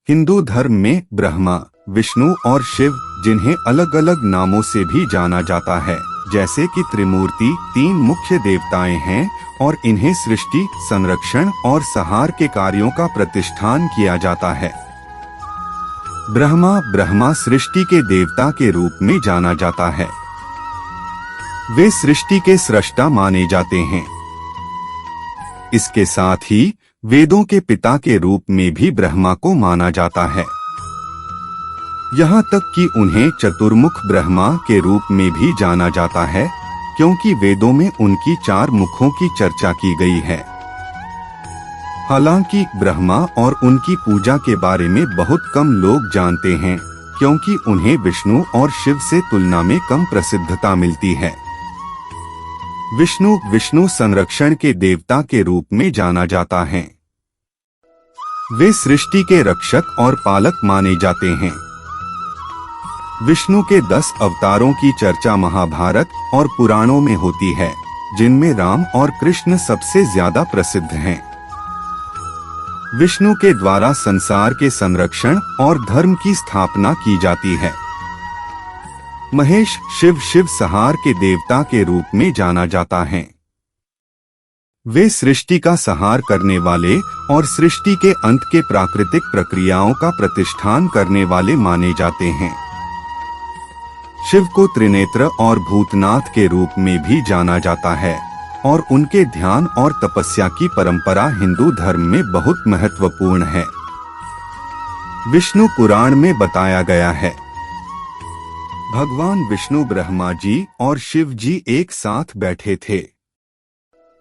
हिंदू धर्म में ब्रह्मा, विष्णु और शिव, जिन्हें अलग अलग नामों से भी जाना जाता है, जैसे कि त्रिमूर्ति, तीन मुख्य देवताएं हैं और इन्हें सृष्टि, संरक्षण और संहार के कार्यों का प्रतिष्ठान किया जाता है। ब्रह्मा सृष्टि के देवता के रूप में जाना जाता है। वे सृष्टि के सृष्टा माने जाते हैं। इसके साथ ही वेदों के पिता के रूप में भी ब्रह्मा को माना जाता है। यहाँ तक कि उन्हें चतुर्मुख ब्रह्मा के रूप में भी जाना जाता है, क्योंकि वेदों में उनकी 4 मुखों की चर्चा की गई है। हालांकि ब्रह्मा और उनकी पूजा के बारे में बहुत कम लोग जानते हैं, क्योंकि उन्हें विष्णु और शिव से तुलना में कम प्रसिद्धता मिलती है। विष्णु संरक्षण के देवता के रूप में जाना जाता है। वे सृष्टि के रक्षक और पालक माने जाते हैं। विष्णु के 10 अवतारों की चर्चा महाभारत और पुराणों में होती है, जिनमें राम और कृष्ण सबसे ज्यादा प्रसिद्ध हैं। विष्णु के द्वारा संसार के संरक्षण और धर्म की स्थापना की जाती है। महेश शिव संहार के देवता के रूप में जाना जाता है। वे सृष्टि का संहार करने वाले और सृष्टि के अंत के प्राकृतिक प्रक्रियाओं का प्रतिष्ठान करने वाले माने जाते हैं। शिव को त्रिनेत्र और भूतनाथ के रूप में भी जाना जाता है और उनके ध्यान और तपस्या की परंपरा हिंदू धर्म में बहुत महत्वपूर्ण है। विष्णु पुराण में बताया गया है, भगवान विष्णु ब्रह्मा जी और शिव जी एक साथ बैठे थे।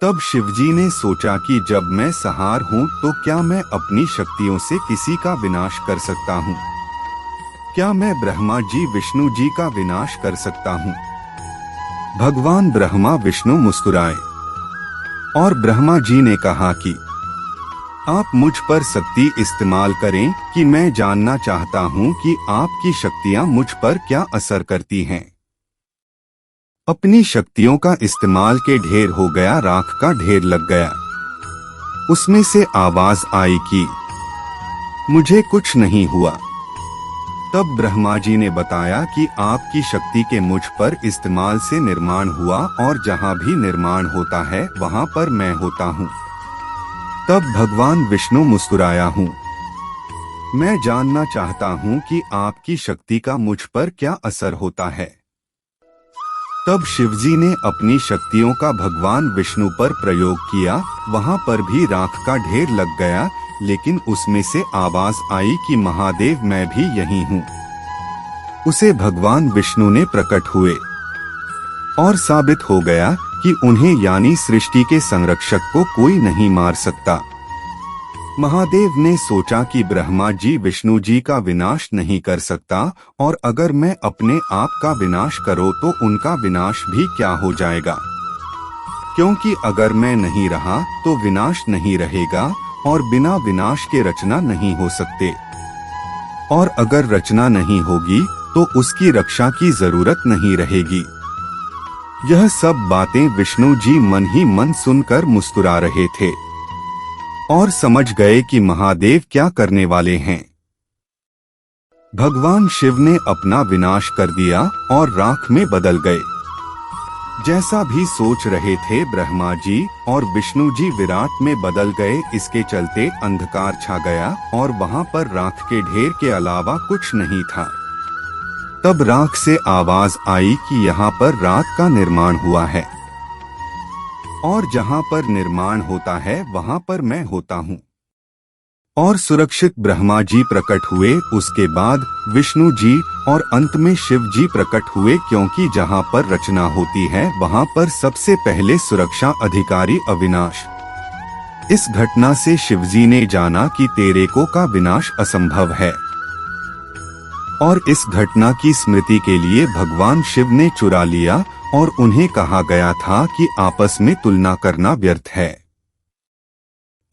तब शिव जी ने सोचा कि जब मैं संहार हूँ तो क्या मैं अपनी शक्तियों से किसी का विनाश कर सकता हूँ? क्या मैं ब्रह्मा जी विष्णु जी का विनाश कर सकता हूँ? भगवान ब्रह्मा विष्णु मुस्कुराए और ब्रह्मा जी ने कहा कि आप मुझ पर शक्ति इस्तेमाल करें कि मैं जानना चाहता हूं कि आपकी शक्तियां मुझ पर क्या असर करती हैं। अपनी शक्तियों का इस्तेमाल के ढेर हो गया, राख का ढेर लग गया। उसमें से आवाज आई कि मुझे कुछ नहीं हुआ। तब ब्रह्मा जी ने बताया कि आपकी शक्ति के मुझ पर इस्तेमाल से निर्माण हुआ और जहां भी निर्माण होता है वहां पर मैं होता हूं। तब भगवान विष्णु मुस्कुराया हूँ। मैं जानना चाहता हूँ कि आपकी शक्ति का मुझ पर क्या असर होता है। तब शिवजी ने अपनी शक्तियों का भगवान विष्णु पर प्रयोग किया। वहां पर भी राख का ढेर लग गया, लेकिन उसमें से आवाज आई कि महादेव मैं भी यही हूँ। उसे भगवान विष्णु ने प्रकट हुए और साबित हो गया कि उन्हें यानी सृष्टि के संरक्षक को कोई नहीं मार सकता। महादेव ने सोचा कि ब्रह्मा जी विष्णु जी का विनाश नहीं कर सकता, और अगर मैं अपने आप का विनाश करूं तो उनका विनाश भी क्या हो जाएगा, क्योंकि अगर मैं नहीं रहा तो विनाश नहीं रहेगा और बिना विनाश के रचना नहीं हो सकते, और अगर रचना नहीं होगी तो उसकी रक्षा की जरूरत नहीं रहेगी। यह सब बातें विष्णु जी मन ही मन सुनकर मुस्कुरा रहे थे और समझ गए कि महादेव क्या करने वाले हैं। भगवान शिव ने अपना विनाश कर दिया और राख में बदल गए। जैसा भी सोच रहे थे ब्रह्मा जी और विष्णु जी विराट में बदल गए। इसके चलते अंधकार छा गया और वहां पर राख के ढेर के अलावा कुछ नहीं था। तब राख से आवाज आई कि यहाँ पर रात का निर्माण हुआ है, और जहाँ पर निर्माण होता है वहाँ पर मैं होता हूँ। और सुरक्षित ब्रह्मा जी प्रकट हुए, उसके बाद विष्णु जी और अंत में शिव जी प्रकट हुए, क्योंकि जहाँ पर रचना होती है वहाँ पर सबसे पहले सुरक्षा अधिकारी अविनाश। इस घटना से शिवजी ने जाना कि तेरे को का विनाश असंभव है, और इस घटना की स्मृति के लिए भगवान शिव ने चुरा लिया और उन्हें कहा गया था कि आपस में तुलना करना व्यर्थ है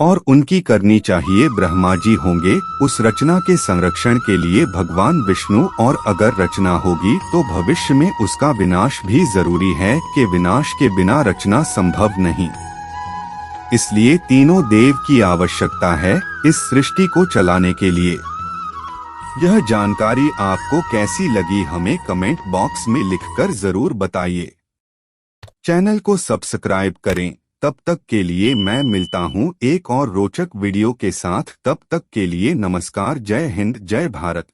और उनकी करनी चाहिए ब्रह्मा जी होंगे उस रचना के संरक्षण के लिए भगवान विष्णु, और अगर रचना होगी तो भविष्य में उसका विनाश भी जरूरी है कि विनाश के बिना रचना संभव नहीं। इसलिए तीनों देव की आवश्यकता है इस सृष्टि को चलाने के लिए। यह जानकारी आपको कैसी लगी हमें कमेंट बॉक्स में लिखकर जरूर बताइए। चैनल को सब्सक्राइब करें। तब तक के लिए मैं मिलता हूं एक और रोचक वीडियो के साथ। तब तक के लिए नमस्कार। जय हिंद, जय भारत।